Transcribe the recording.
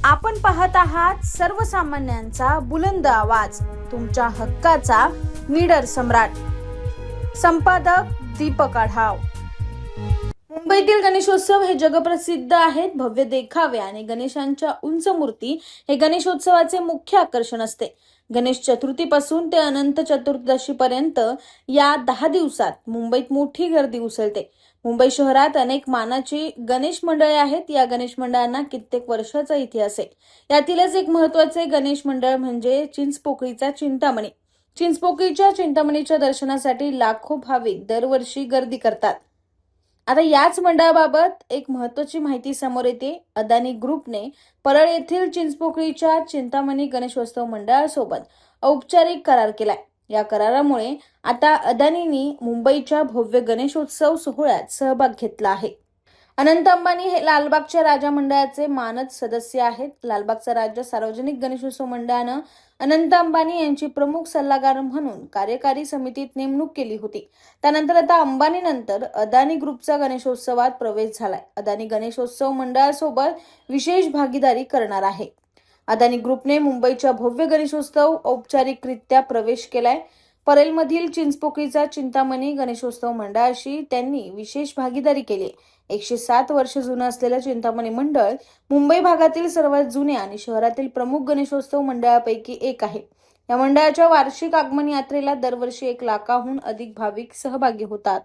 आपण पाहत आहात सर्वसामान्यांचा बुलंद आवाज, तुमच्या हक्काचा नीडर सम्राट. संपादक दीपक आढाव. मुंबईतील गणेशोत्सव हे जगप्रसिद्ध आहेत. भव्य देखावे आणि गणेशांच्या उंच मूर्ती हे गणेशोत्सवाचे मुख्य आकर्षण असते. गणेश चतुर्थीपासून ते अनंत चतुर्दशीपर्यंत या 10 दिवसात मुंबईत मोठी गर्दी उसळते. मुंबई शहरात अनेक मानाची गणेश मंडळे आहेत. या गणेश मंडळांना कित्येक वर्षाचा इतिहास आहे. यातीलच एक महत्त्वाचे गणेश मंडळ म्हणजे चिंचपोकळीचा चिंतामणी. चिंचपोकळीच्या चिंतामणीच्या दर्शनासाठी लाखो भाविक दरवर्षी गर्दी करतात. आता याच मंडळाबाबत एक महत्त्वाची माहिती समोर येते. अदानी ग्रुपने परळ येथील चिंचपोकळीच्या चिंतामणी गणेशोत्सव मंडळासोबत औपचारिक करार केलाय. या करारामुळे आता अदानींनी मुंबईच्या भव्य गणेशोत्सव सोहळ्यात सहभाग घेतला आहे. अनंत अंबानी हे लालबागच्या राजा मंडळाचे मानद सदस्य आहेत. लालबागचा राजा सार्वजनिक गणेशोत्सव मंडळानं अनंत अंबानी यांची प्रमुख सल्लागार म्हणून कार्यकारी समितीत नेमणूक केली होती. त्यानंतर आता अंबानीनंतर अदानी ग्रुपचा गणेशोत्सवात प्रवेश झालाय. अदानी गणेशोत्सव मंडळासोबत विशेष भागीदारी करणार आहे. अदानी ग्रुपने मुंबईच्या भव्य गणेशोत्सव औपचारिकरित्या प्रवेश केलाय. परेलमधील चिंचपोकळीचा चिंतामणी गणेशोत्सव मंडळाशी त्यांनी विशेष भागीदारी केली. 107 वर्ष जुनं असलेलं चिंतामणी मंडळ मुंबई भागातील सर्वात जुन्या आणि शहरातील प्रमुख गणेशोत्सव मंडळापैकी एक आहे. या मंडळाच्या वार्षिक आगमन यात्रेला दरवर्षी 1 लाखाहून अधिक भाविक सहभागी होतात.